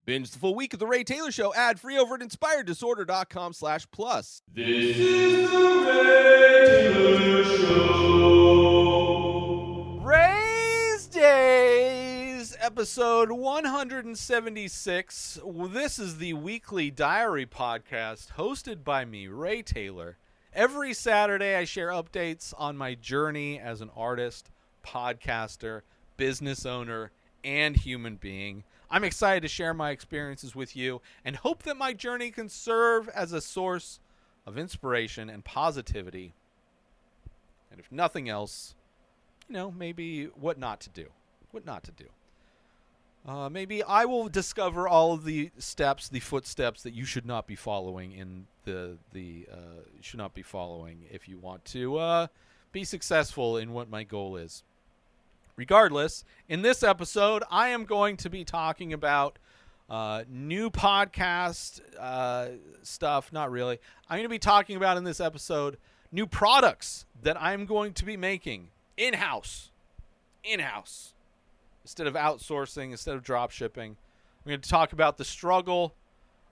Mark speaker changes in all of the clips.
Speaker 1: Binge the full week of The Ray Taylor Show ad-free over at inspireddisorder.com/plus.
Speaker 2: This is The Ray Taylor Show.
Speaker 1: Rayz Dayz, episode 176. This is the weekly diary podcast hosted by me, Ray Taylor. Every Saturday, I share updates on my journey as an artist, podcaster, business owner, and human being. I'm excited to share my experiences with you and hope that my journey can serve as a source of inspiration and positivity. And if nothing else, maybe what not to do. Maybe I will discover all of the footsteps that you should not be following should not be following if you want to be successful in what my goal is. Regardless, in this episode, I am going to be talking about new podcast stuff. Not really. I'm going to be talking about in this episode new products that I'm going to be making in-house. Instead of outsourcing, instead of drop shipping. I'm going to talk about the struggle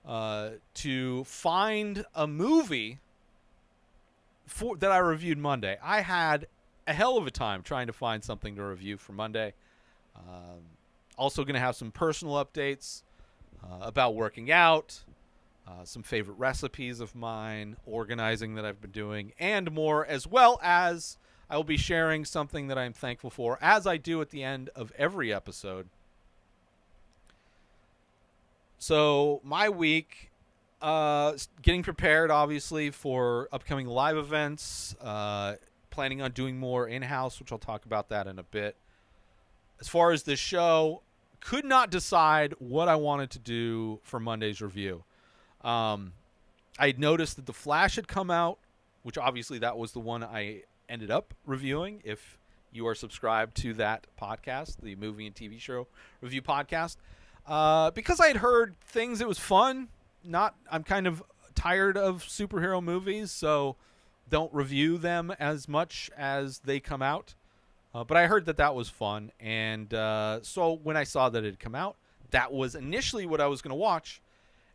Speaker 1: to find a movie that I reviewed Monday. I had a hell of a time trying to find something to review for Monday. Also going to have some personal updates about working out, some favorite recipes of mine, organizing that I've been doing, and more, as well as I will be sharing something that I'm thankful for, as I do at the end of every episode. So my week, getting prepared, obviously, for upcoming live events, planning on doing more in-house, which I'll talk about that in a bit. As far as this show, could not decide what I wanted to do for Monday's review. I had noticed that The Flash had come out, which obviously that was the one I ended up reviewing. If you are subscribed to that podcast, the movie and TV show review podcast, because I had heard things, it was fun. I'm kind of tired of superhero movies, so don't review them as much as they come out. But I heard that was fun. And so when I saw that it had come out, that was initially what I was going to watch.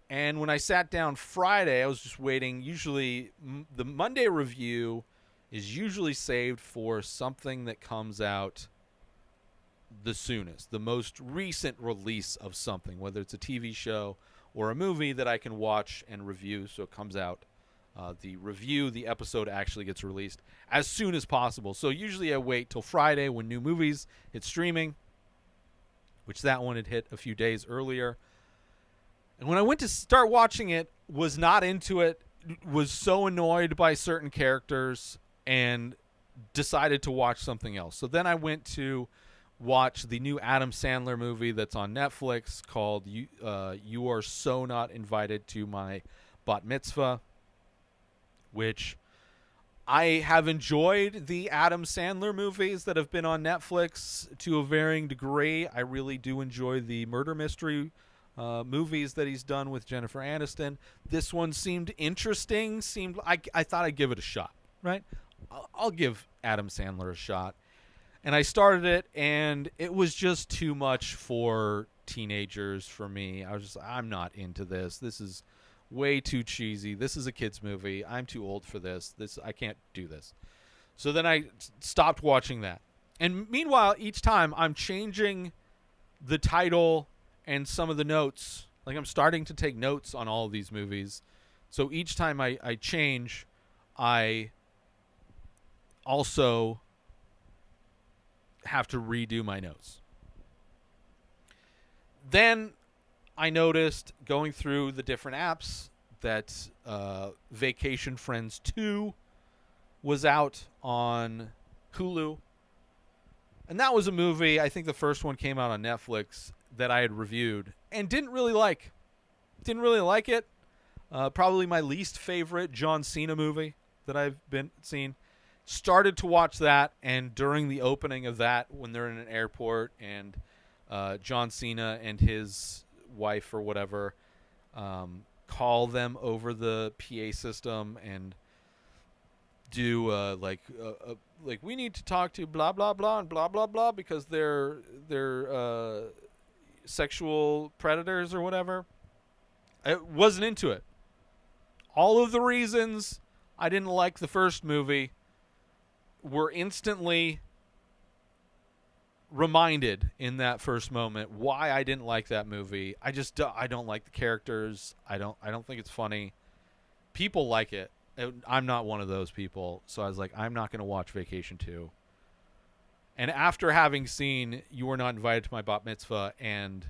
Speaker 1: And when I sat down Friday, I was just waiting. Usually the Monday review is usually saved for something that comes out the soonest, the most recent release of something, whether it's a TV show or a movie that I can watch and review. So it comes out. The episode actually gets released as soon as possible. So usually I wait till Friday when new movies hit streaming, which that one had hit a few days earlier. And when I went to start watching it, was not into it, was so annoyed by certain characters, and decided to watch something else. So then I went to watch the new Adam Sandler movie that's on Netflix called You Are So Not Invited to My Bat Mitzvah, which I have enjoyed the Adam Sandler movies that have been on Netflix to a varying degree. I really do enjoy the murder mystery movies that he's done with Jennifer Aniston. This one seemed interesting. I thought I'd give it a shot, right? I'll give Adam Sandler a shot. And I started it, and it was just too much for teenagers for me. I'm not into this. This is way too cheesy. This is a kid's movie. I'm too old for this. I can't do this. So then I stopped watching that. And meanwhile, each time I'm changing the title and some of the notes. Like, I'm starting to take notes on all of these movies. So each time I change, I also have to redo my notes. Then I noticed going through the different apps that Vacation Friends 2 was out on Hulu. And that was a movie, I think the first one came out on Netflix, that I had reviewed and didn't really like. Didn't really like it. Probably my least favorite John Cena movie that I've seen. Started to watch that, and during the opening of that, when they're in an airport and John Cena and his wife or whatever call them over the PA system and do like we need to talk to blah blah blah and blah blah blah because they're sexual predators or whatever. I wasn't into it. All of the reasons I didn't like the first movie were instantly reminded in that first moment why I didn't like that movie. I don't like the characters. I don't think it's funny. People like it. I'm not one of those people. So I was like, I'm not going to watch Vacation 2. And after having seen You Were Not Invited to My Bat Mitzvah and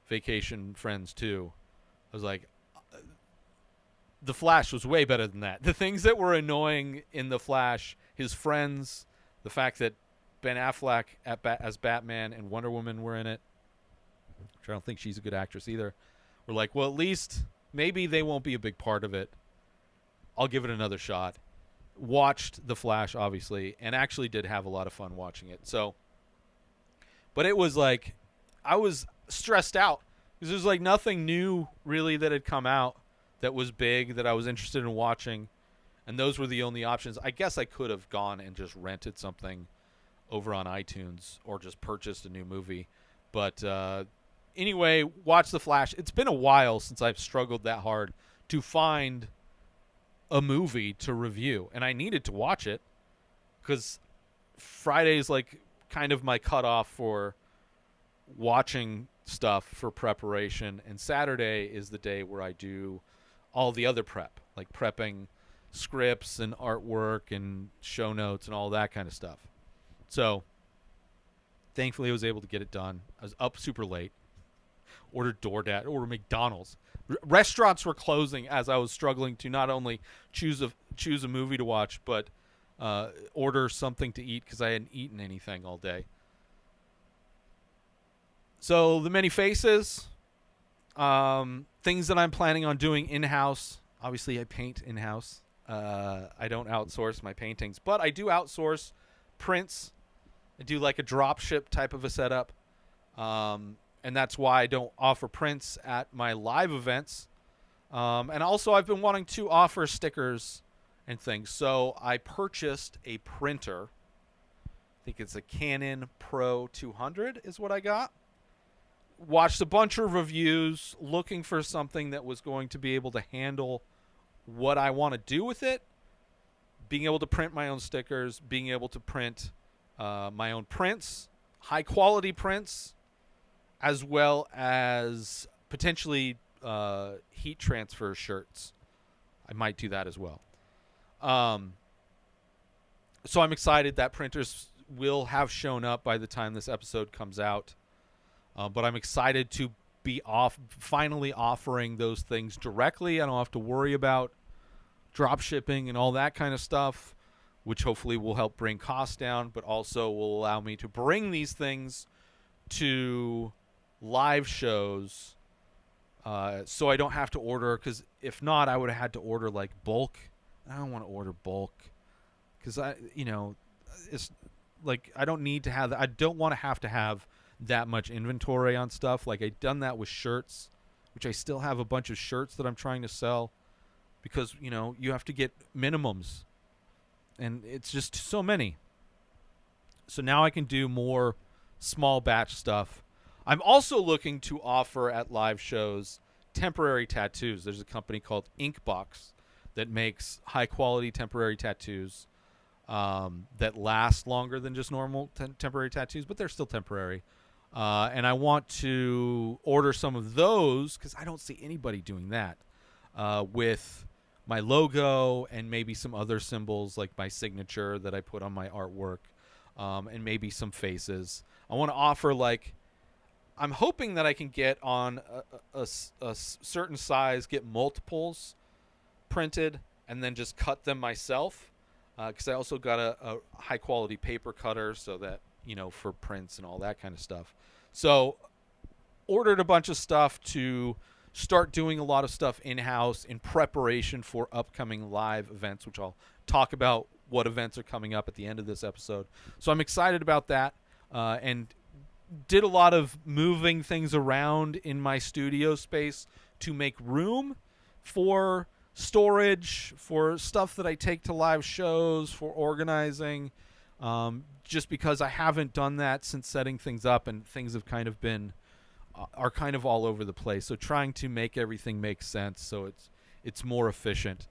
Speaker 1: Vacation Friends 2, I was like, The Flash was way better than that. The things that were annoying in The Flash, his friends, the fact that Ben Affleck as Batman and Wonder Woman were in it, which I don't think she's a good actress either, we're like, well, at least maybe they won't be a big part of it. I'll give it another shot. Watched The Flash, obviously, and actually did have a lot of fun watching it. So, but it was like, I was stressed out because there's like nothing new really that had come out that was big that I was interested in watching, and those were the only options. I guess I could have gone and just rented something over on iTunes or just purchased a new movie. But anyway, watch The Flash. It's been a while since I've struggled that hard to find a movie to review, and I needed to watch it because Friday's like kind of my cutoff for watching stuff for preparation, and Saturday is the day where I do all the other prep, like prepping scripts and artwork and show notes and all that kind of stuff. So thankfully I was able to get it done. I was up super late, ordered DoorDash, ordered McDonald's. Restaurants were closing as I was struggling to not only choose a movie to watch, but order something to eat because I hadn't eaten anything all day. So the many faces, things that I'm planning on doing in-house. Obviously, I paint in-house. I don't outsource my paintings, but I do outsource prints. I do like a drop ship type of a setup. And that's why I don't offer prints at my live events. And also, I've been wanting to offer stickers and things. So I purchased a printer. I think it's a Canon Pro 200 is what I got. Watched a bunch of reviews looking for something that was going to be able to handle what I want to do with it. Being able to print my own stickers, being able to print my own prints, high quality prints, as well as potentially heat transfer shirts. I might do that as well. So I'm excited that printers will have shown up by the time this episode comes out. But I'm excited to be finally offering those things directly. I don't have to worry about drop shipping and all that kind of stuff, which hopefully will help bring costs down, but also will allow me to bring these things to live shows so I don't have to order, because if not, I would have had to order like bulk. I don't want to order bulk because it's like I don't need to have that. I don't want to have that much inventory on stuff. Like I've done that with shirts, which I still have a bunch of shirts that I'm trying to sell because you have to get minimums and it's just so many. So now I can do more small batch stuff. I'm also looking to offer at live shows temporary tattoos. There's a company called Inkbox that makes high quality temporary tattoos that last longer than just normal temporary tattoos, but they're still temporary. And I want to order some of those because I don't see anybody doing that with my logo and maybe some other symbols like my signature that I put on my artwork, and maybe some faces. I want to offer I'm hoping that I can get on a certain size, get multiples printed, and then just cut them myself. Because I also got a high quality paper cutter so that, for prints and all that kind of stuff. So ordered a bunch of stuff to start doing a lot of stuff in-house in preparation for upcoming live events, which I'll talk about what events are coming up at the end of this episode. So I'm excited about that, and did a lot of moving things around in my studio space to make room for storage, for stuff that I take to live shows, for organizing, just because I haven't done that since setting things up and things have kind of been are kind of all over the place. So trying to make everything make sense so it's more efficient.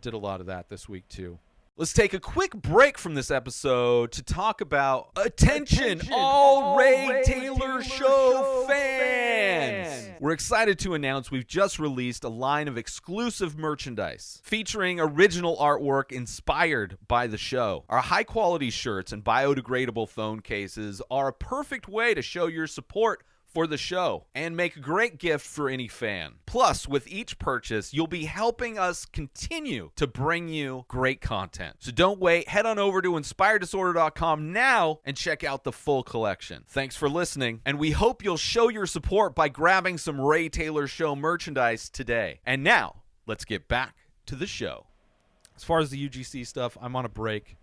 Speaker 1: Did a lot of that this week too. Let's take a quick break from this episode to talk about attention all Ray Taylor Show fans. We're excited to announce we've just released a line of exclusive merchandise featuring original artwork inspired by the show. Our high-quality shirts and biodegradable phone cases are a perfect way to show your support for the show and make a great gift for any fan. Plus, with each purchase, you'll be helping us continue to bring you great content. So don't wait. Head on over to inspireddisorder.com now and check out the full collection. Thanks for listening, and we hope you'll show your support by grabbing some Ray Taylor Show merchandise today. And now, let's get back to the show. As far as the UGC stuff, I'm on a break.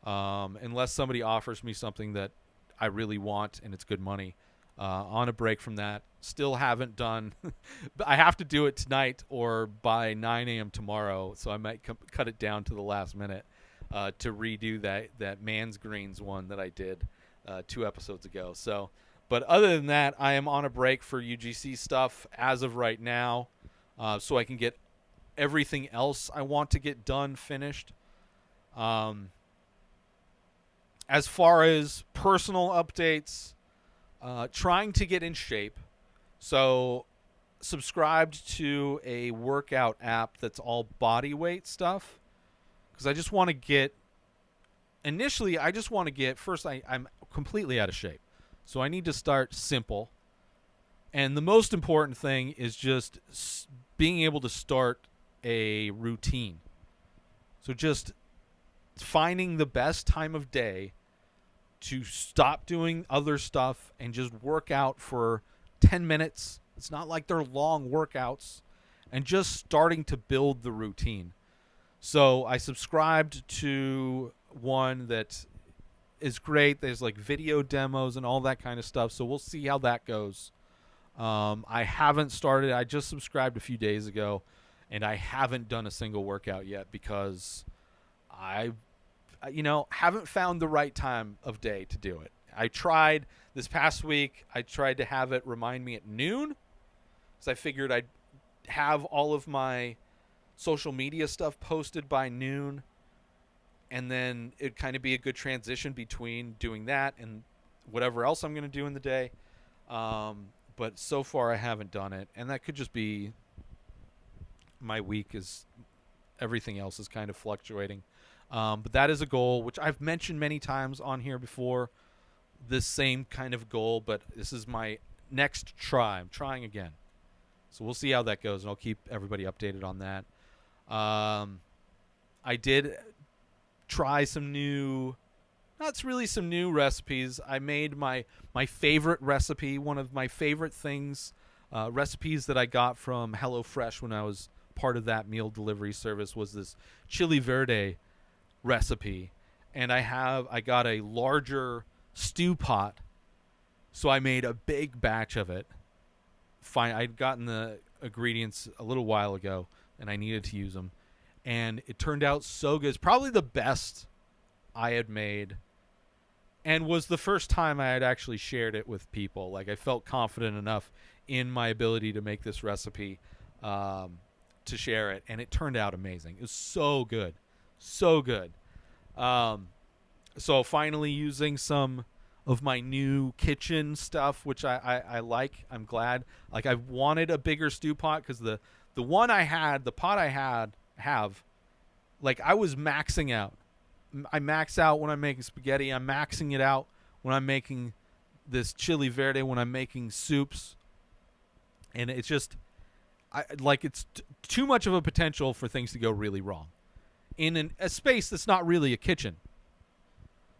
Speaker 1: Unless somebody offers me something that I really want and it's good money. On a break from that. Still haven't done. I have to do it tonight or by 9 a.m. tomorrow, so I might cut it down to the last minute to redo that Man's Greens one that I did 2 episodes ago. So, but other than that, I am on a break for UGC stuff as of right now, so I can get everything else I want to get done finished. As far as personal updates, trying to get in shape. So subscribed to a workout app that's all body weight stuff because I just want to get first I'm completely out of shape. So I need to start simple. And the most important thing is just being able to start a routine. So just finding the best time of day to stop doing other stuff and just work out for 10 minutes. It's not like they're long workouts, and just starting to build the routine. So I subscribed to one that is great. There's like video demos and all that kind of stuff. So we'll see how that goes. I haven't started. I just subscribed a few days ago, and I haven't done a single workout yet because I haven't found the right time of day to do it. I tried this past week. I tried to have it remind me at noon, because I figured I'd have all of my social media stuff posted by noon, and then it'd kind of be a good transition between doing that and whatever else I'm going to do in the day. But so far I haven't done it, and that could just be my week is everything else is kind of fluctuating. But that is a goal, which I've mentioned many times on here before, this same kind of goal, but this is my next try. I'm trying again. So we'll see how that goes, and I'll keep everybody updated on that. I did try some new, not really some new recipes. I made my favorite recipe, one of my favorite things, recipes that I got from HelloFresh when I was part of that meal delivery service was this chili verde recipe, and I got a larger stew pot, so I made a big batch of it. I'd gotten the ingredients a little while ago, and I needed to use them, and it turned out so good. It's probably the best I had made, and was the first time I had actually shared it with people. Like, I felt confident enough in my ability to make this recipe to share it, and it turned out amazing. It was so good. So good. So finally using some of my new kitchen stuff, which I like. I'm glad. Like, I wanted a bigger stew pot because the one I had, the pot I have, like, I was maxing out. I max out when I'm making spaghetti. I'm maxing it out when I'm making this chili verde, when I'm making soups. And it's just, it's too much of a potential for things to go really wrong in a space that's not really a kitchen.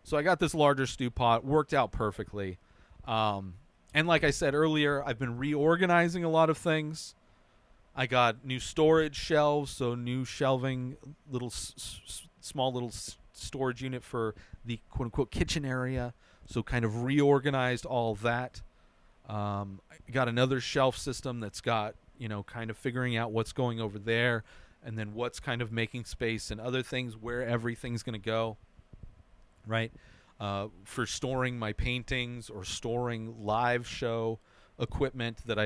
Speaker 1: So I got this larger stew pot, worked out perfectly. And like I said earlier, I've been reorganizing a lot of things. I got new storage shelves, so new shelving, small little storage unit for the quote-unquote kitchen area. So kind of reorganized all that. I got another shelf system that's got, kind of figuring out what's going over there, and then what's kind of making space and other things, where everything's going to go, right? For storing my paintings or storing live show equipment that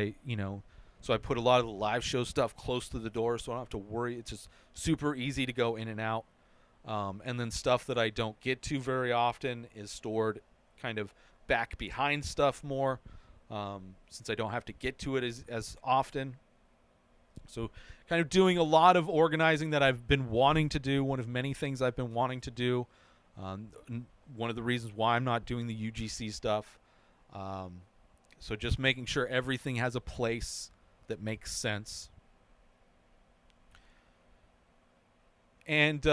Speaker 1: so I put a lot of the live show stuff close to the door so I don't have to worry. It's just super easy to go in and out. And then stuff that I don't get to very often is stored kind of back behind stuff more, since I don't have to get to it as often. So kind of doing a lot of organizing that I've been wanting to do, one of many things I've been wanting to do. One of the reasons why I'm not doing the UGC stuff. So just making sure everything has a place that makes sense. And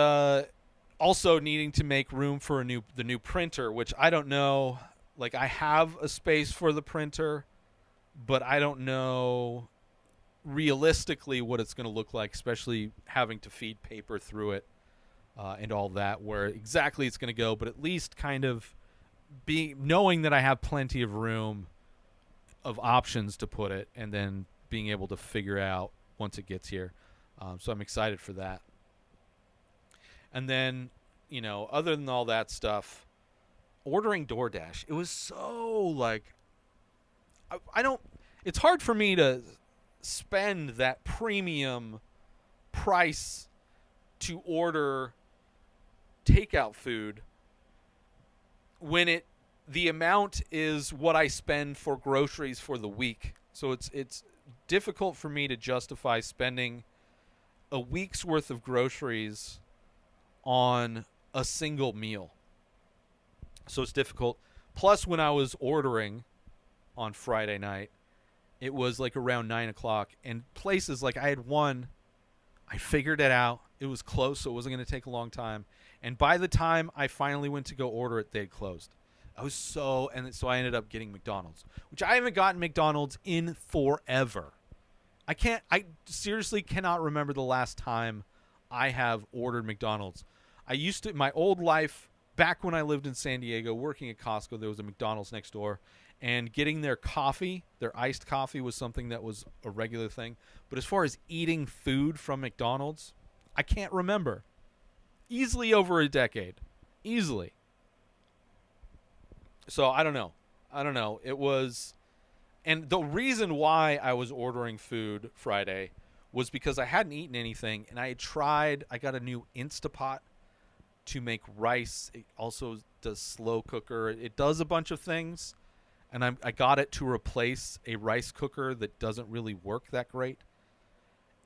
Speaker 1: also needing to make room for the new printer, which I don't know. Like, I have a space for the printer, but I don't know realistically what it's going to look like, especially having to feed paper through it and all that, where exactly it's going to go. But at least kind of knowing that I have plenty of room of options to put it, and then being able to figure out once it gets here. So I'm excited for that. And then, other than all that stuff, ordering DoorDash, it was so like, I don't, it's hard for me to spend that premium price to order takeout food when the amount is what I spend for groceries for the week. So it's difficult for me to justify spending a week's worth of groceries on a single meal. So it's difficult. Plus, when I was ordering on Friday night, it was like around 9 o'clock. And places like I figured it out. It was close, so it wasn't going to take a long time. And by the time I finally went to go order it, they had closed. So I ended up getting McDonald's, which I haven't gotten McDonald's in forever. I seriously cannot remember the last time I have ordered McDonald's. I used to, my old life, back when I lived in San Diego, working at Costco, there was a McDonald's next door, and getting their coffee, their iced coffee, was something that was a regular thing. But as far as eating food from McDonald's, I can't remember. Easily over a decade. Easily. So I don't know. It was, and the reason why I was ordering food Friday was because I hadn't eaten anything, and I got a new Instapot to make rice. It also does slow cooker. It does a bunch of things, and I got it to replace a rice cooker that doesn't really work that great.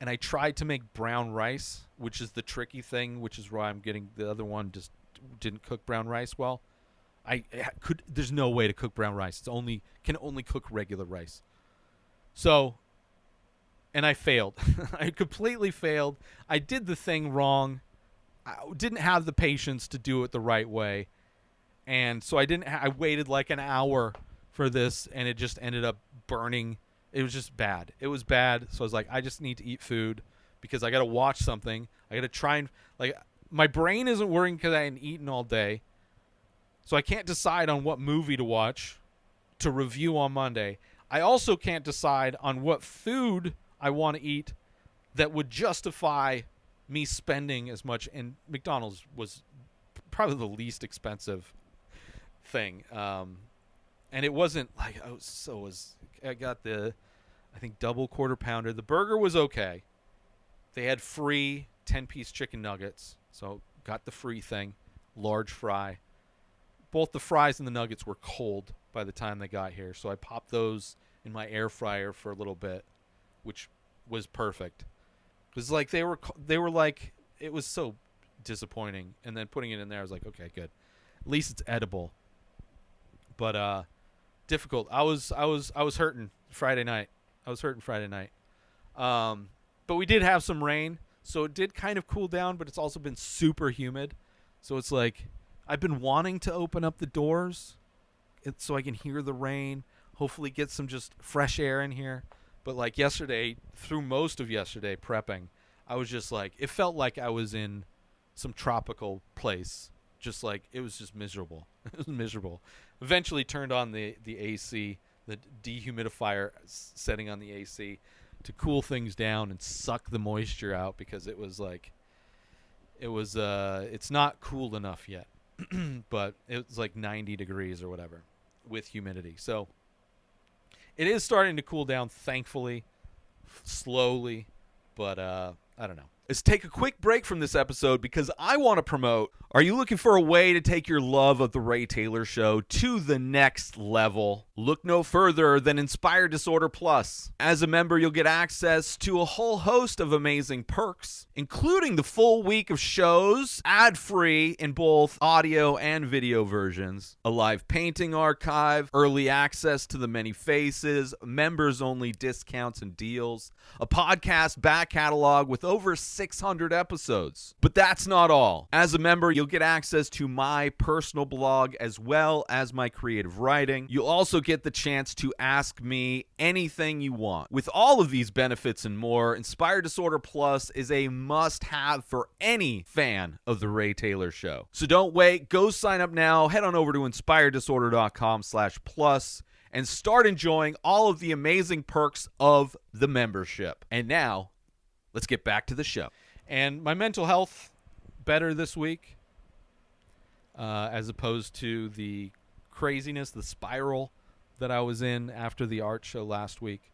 Speaker 1: And I tried to make brown rice, which is the tricky thing, which is why I'm getting the other one just didn't cook brown rice well. There's no way to cook brown rice. Can only cook regular rice. So, and I failed. I completely failed. I did the thing wrong. I didn't have the patience to do it the right way. And so I waited like an hour for this, and it just ended up burning. It was just bad. It was bad. So I was like, I just need to eat food because I got to watch something. I got to try and, like, my brain isn't working because I hadn't eaten all day. So I can't decide on what movie to watch to review on Monday. I also can't decide on what food I want to eat that would justify me spending as much. And McDonald's was probably the least expensive thing. And it wasn't like, I got the, I think, double quarter pounder. The burger was okay. They had free 10-piece chicken nuggets. So got the free thing, large fry. Both the fries and the nuggets were cold by the time they got here. So I popped those in my air fryer for a little bit, which was perfect. Because like they were like, it was so disappointing. And then putting it in there, I was like, okay, good. At least it's edible. But difficult. I was hurting Friday night. But we did have some rain, so it did kind of cool down, but it's also been super humid. So it's like, I've been wanting to open up the doors so I can hear the rain, hopefully get some just fresh air in here. But like yesterday, through most of yesterday prepping, I was just like, it felt like I was in some tropical place. Just like, it was just miserable. It was miserable. Eventually turned on the AC, the dehumidifier setting on the AC to cool things down and suck the moisture out, because it was like, it's not cool enough yet. But it was like 90 degrees or whatever with humidity. So It is starting to cool down, thankfully, slowly, but I don't know. Let's take a quick break from this episode because I want to promote. Are you looking for a way to take your love of the Ray Taylor Show to the next level? Look no further than Inspired Disorder Plus. As a member, you'll get access to a whole host of amazing perks, including the full week of shows, ad-free in both audio and video versions, a live painting archive, early access to the many faces, members-only discounts and deals, a podcast back catalog with over 600 episodes. But that's not all. As a member, you'll get access to my personal blog as well as my creative writing. You'll also get the chance to ask me anything you want. With all of these benefits and more, Inspired Disorder Plus is a must-have for any fan of the Ray Taylor Show. So don't wait. Go sign up now. Head on over to inspireddisorder.com/plus and start enjoying all of the amazing perks of the membership. And now, let's get back to the show. And my mental health better this week, as opposed to the craziness, the spiral that I was in after the art show last week.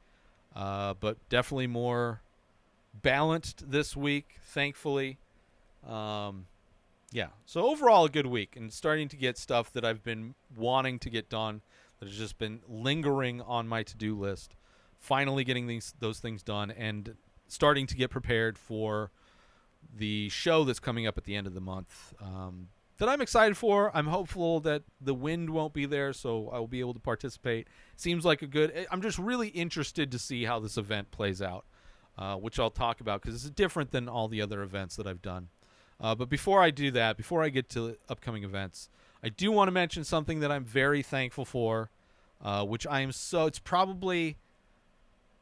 Speaker 1: But definitely more balanced this week, thankfully. Yeah. So overall, a good week, and starting to get stuff that I've been wanting to get done that has just been lingering on my to-do list. Finally getting those things done and starting to get prepared for the show that's coming up at the end of the month that I'm excited for. I'm hopeful that the wind won't be there, so I will be able to participate. Seems like I'm just really interested to see how this event plays out, which I'll talk about because it's different than all the other events that I've done. But before I do that, before I get to upcoming events, I do want to mention something that I'm very thankful for, which it's probably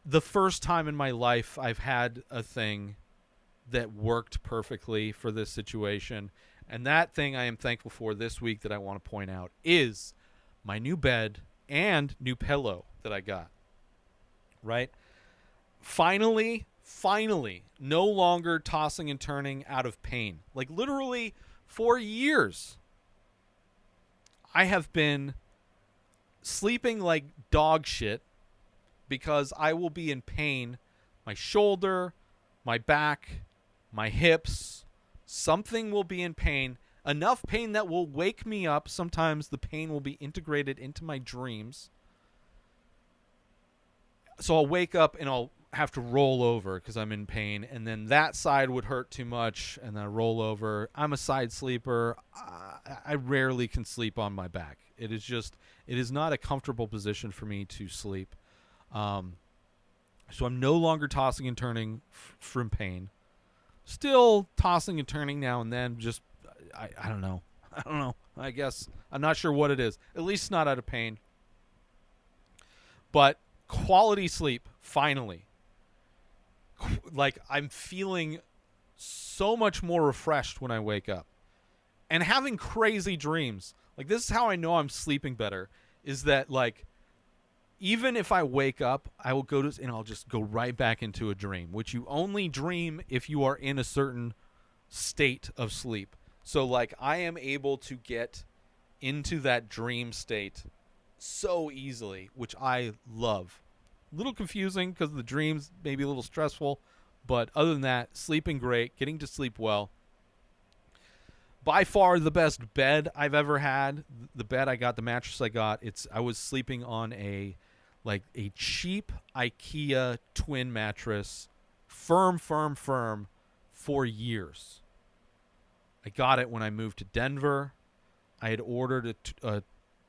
Speaker 1: the first time in my life I've had a thing that worked perfectly for this situation. And that thing I am thankful for this week that I want to point out is my new bed and new pillow that I got. Right? Finally, no longer tossing and turning out of pain. Like literally for years, I have been sleeping like dog shit because I will be in pain. My shoulder, my back, my hips, something will be in pain. Enough pain that will wake me up. Sometimes the pain will be integrated into my dreams. So I'll wake up and I'll have to roll over because I'm in pain. And then that side would hurt too much and then I roll over. I'm a side sleeper. I rarely can sleep on my back. It is not a comfortable position for me to sleep. So I'm no longer tossing and turning from pain. Still tossing and turning now and then. Just, I don't know. I guess. I'm not sure what it is. At least not out of pain. But quality sleep, finally. Like, I'm feeling so much more refreshed when I wake up. And having crazy dreams. Like, this is how I know I'm sleeping better. Is that, like, even if I wake up, I will go to and I'll just go right back into a dream, which you only dream if you are in a certain state of sleep. So like I am able to get into that dream state so easily, which I love. A little confusing because the dreams may be a little stressful, but other than that, sleeping great, getting to sleep well. By far the best bed I've ever had. The bed I got, the mattress I got, I was sleeping on a cheap IKEA twin mattress, firm for years. I got it when I moved to Denver. I had ordered a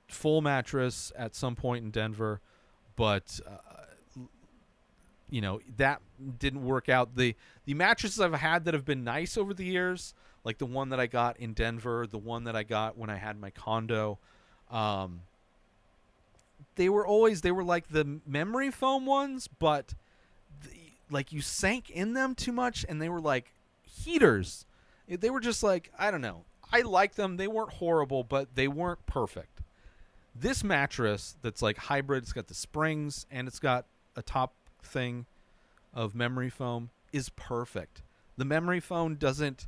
Speaker 1: full mattress at some point in Denver, but that didn't work out. The mattresses I've had that have been nice over the years, like the one that I got in Denver, the one that I got when I had my condo, they were like the memory foam ones, but like you sank in them too much, and they were like heaters. They were just like, I don't know. I liked them. They weren't horrible, but they weren't perfect. This mattress that's like hybrid, it's got the springs and it's got a top thing of memory foam, is perfect. The memory foam doesn't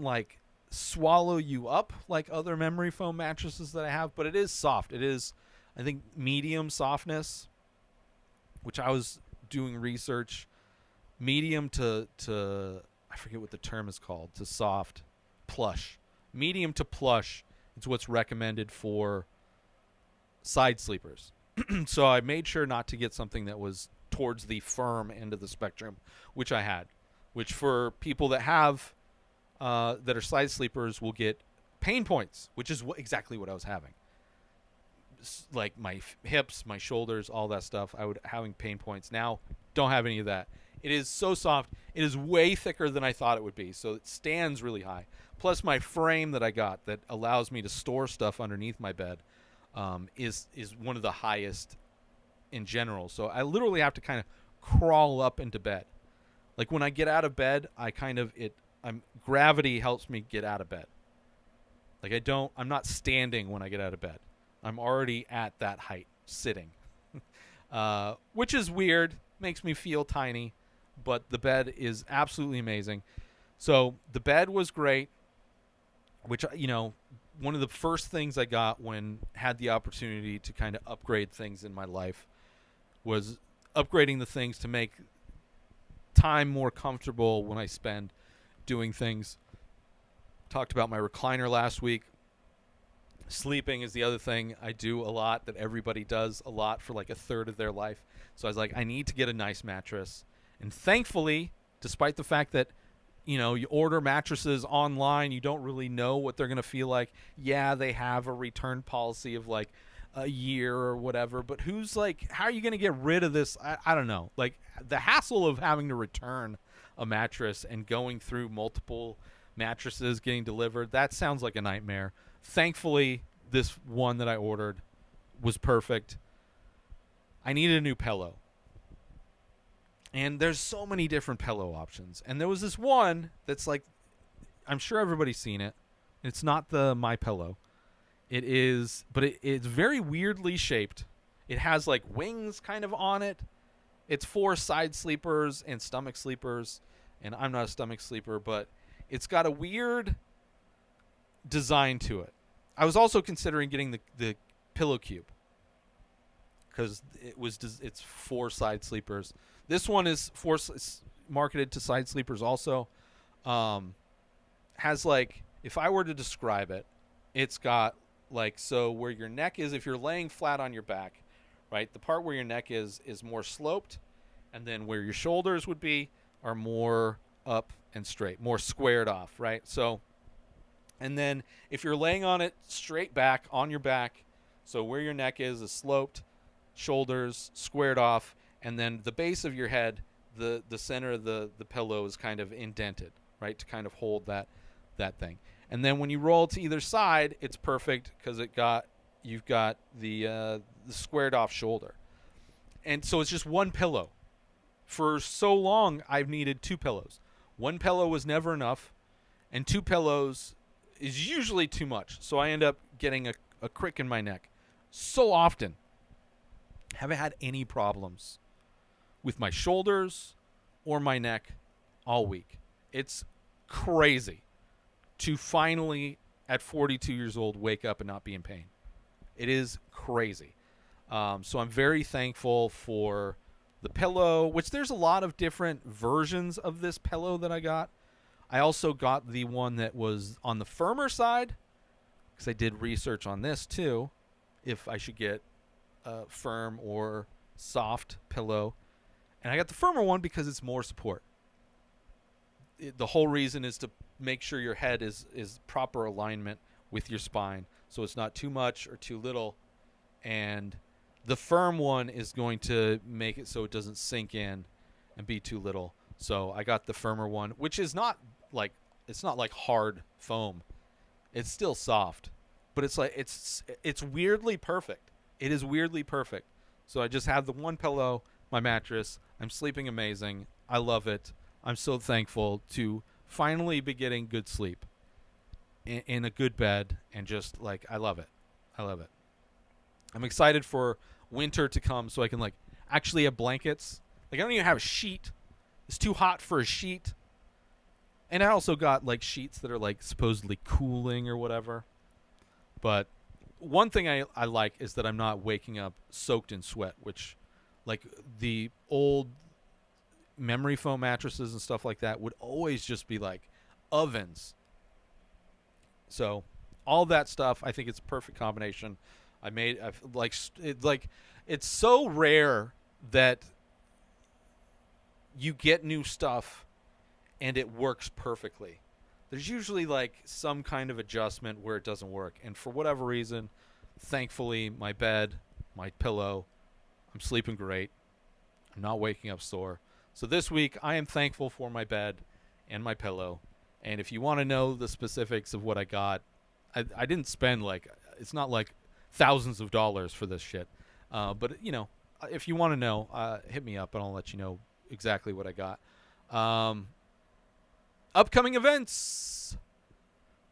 Speaker 1: like swallow you up like other memory foam mattresses that I have, but it is soft. It is I think medium softness, which I was doing research, medium to I forget what the term is called, to soft, plush. Medium to plush is what's recommended for side sleepers. So I made sure not to get something that was towards the firm end of the spectrum, which I had, which for people that have that are side sleepers will get pain points, which is exactly what I was having. Like my hips, my shoulders, all that stuff. I would having pain points. Now, don't have any of that. It is so soft. It is way thicker than I thought it would be. So it stands really high. Plus, my frame that I got that allows me to store stuff underneath my bed is one of the highest in general. So I literally have to kind of crawl up into bed. Like when I get out of bed, gravity helps me get out of bed. Like I'm not standing when I get out of bed. I'm already at that height, sitting, which is weird, makes me feel tiny, but the bed is absolutely amazing. So the bed was great, which, one of the first things I got when had the opportunity to kind of upgrade things in my life was upgrading the things to make time more comfortable when I spend doing things. Talked about my recliner last week. Sleeping is the other thing I do a lot that everybody does a lot for like a third of their life. So I was like, I need to get a nice mattress. And thankfully, despite the fact that, you order mattresses online, you don't really know what they're going to feel like. Yeah, they have a return policy of like a year or whatever. But who's like, how are you going to get rid of this? I don't know. Like the hassle of having to return a mattress and going through multiple mattresses getting delivered, that sounds like a nightmare. Thankfully, this one that I ordered was perfect. I needed a new pillow. And there's so many different pillow options. And there was this one that's like, I'm sure everybody's seen it. It's not the My Pillow. It is, but it's very weirdly shaped. It has like wings kind of on it. It's for side sleepers and stomach sleepers. And I'm not a stomach sleeper, but it's got a weird design to it. I was also considering getting the pillow cube because it's for side sleepers. This one is it's marketed to side sleepers also. Has like, if I were to describe it, it's got like, so where your neck is, if you're laying flat on your back, right, the part where your neck is more sloped, and then where your shoulders would be are more up and straight, more squared off, right? So, and then if you're laying on it straight back on your back, so where your neck is sloped, shoulders squared off, and then the base of your head, the center of the pillow is kind of indented, right, to kind of hold that thing. And then when you roll to either side, it's perfect because you've got the squared off shoulder. And so it's just one pillow. For so long, I've needed two pillows. One pillow was never enough, and two pillows is usually too much. So I end up getting a crick in my neck so often. Haven't had any problems with my shoulders or my neck all week. It's crazy to finally, at 42 years old, wake up and not be in pain. It is crazy. So I'm very thankful for the pillow, which there's a lot of different versions of this pillow that I got. I also got the one that was on the firmer side because I did research on this too, if I should get a firm or soft pillow. And I got the firmer one because it's more support. The whole reason is to make sure your head is proper alignment with your spine, so it's not too much or too little. And the firm one is going to make it so it doesn't sink in and be too little. So I got the firmer one, which is not like, it's not like hard foam. It's still soft, but it's like it's weirdly perfect. It is weirdly perfect. So I just have the one pillow, my mattress. I'm sleeping amazing. I love it. I'm so thankful to finally be getting good sleep in a good bed, and just like, I love it. I love it. I'm excited for winter to come so I can like actually have blankets. Like, I don't even have a sheet. It's too hot for a sheet. And I also got like sheets that are like supposedly cooling or whatever. But one thing I like is that I'm not waking up soaked in sweat, which, like, the old memory foam mattresses and stuff like that would always just be like ovens. So all that stuff, I think it's a perfect combination. It's so rare that you get new stuff and it works perfectly. There's usually like some kind of adjustment where it doesn't work, and for whatever reason, thankfully, my bed, my pillow, I'm sleeping great. I'm not waking up sore. So this week, I am thankful for my bed and my pillow. And if you want to know the specifics of what I got, I didn't spend it's not like thousands of dollars for this shit. But, if you want to know, hit me up and I'll let you know exactly what I got. Upcoming events.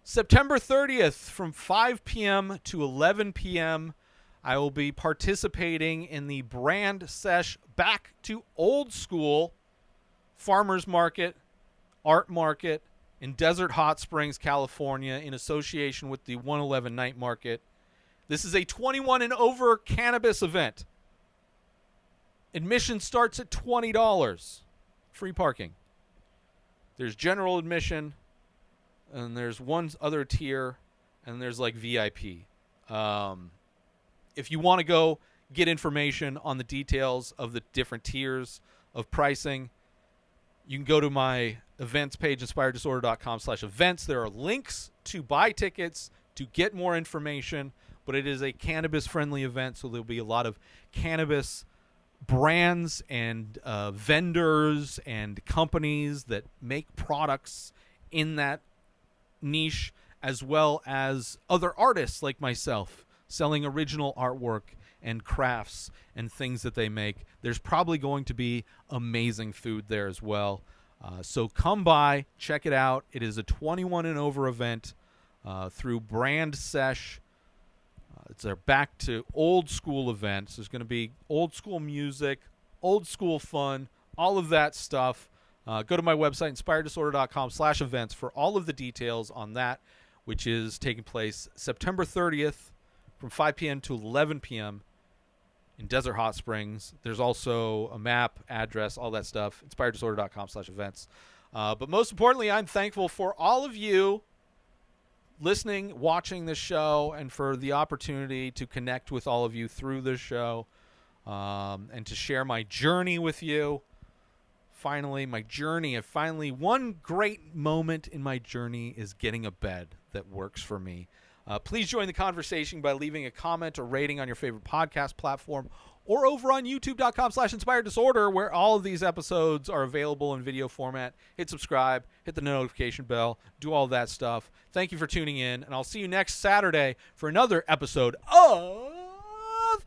Speaker 1: September 30th from 5 p.m. to 11 p.m. I will be participating in the brand Sesh Back to Old School Farmers Market, Art Market in Desert Hot Springs, California, in association with the 111 Night Market. This is a 21 and over cannabis event. Admission starts at $20. Free parking. There's general admission, and there's one other tier, and there's like VIP. If you want to go get information on the details of the different tiers of pricing, you can go to my events page, inspireddisorder.com/events. There are links to buy tickets, to get more information, but it is a cannabis-friendly event, so there'll be a lot of cannabis brands and vendors and companies that make products in that niche, as well as other artists like myself selling original artwork and crafts and things that they make. There's probably going to be amazing food there as well. So come by, check it out. It is a 21 and over event through Brand Sesh. It's their back to old school events. There's going to be old school music, old school fun, all of that stuff. Go to my website, inspireddisorder.com/events, for all of the details on that, which is taking place September 30th from 5 p.m. to 11 p.m. in Desert Hot Springs. There's also a map, address, all that stuff, inspireddisorder.com/events. But most importantly, I'm thankful for all of you listening, watching this show, and for the opportunity to connect with all of you through this show, and to share my journey with you. Finally, one great moment in my journey is getting a bed that works for me. Please join the conversation by leaving a comment or rating on your favorite podcast platform, or over on youtube.com/inspireddisorder, where all of these episodes are available in video format. Hit subscribe, hit the notification bell, do all that stuff. Thank you for tuning in, and I'll see you next Saturday for another episode of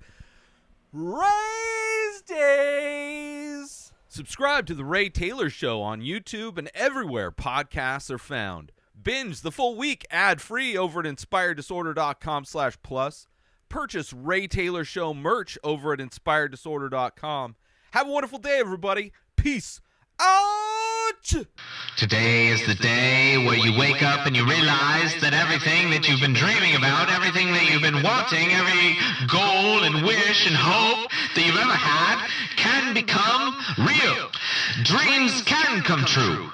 Speaker 1: Rayz Dayz. Subscribe to The Ray Taylor Show on YouTube and everywhere podcasts are found. Binge the full week ad-free over at inspireddisorder.com/plus. Purchase Ray Taylor Show merch over at inspireddisorder.com. Have a wonderful day, everybody. Peace out!
Speaker 3: Today is the day where you wake up and you realize that everything that you've been dreaming about, everything that you've been wanting, every goal and wish and hope that you've ever had can become real. Dreams can come true.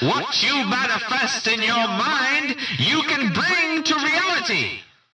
Speaker 3: What you manifest in your mind, you can bring to reality.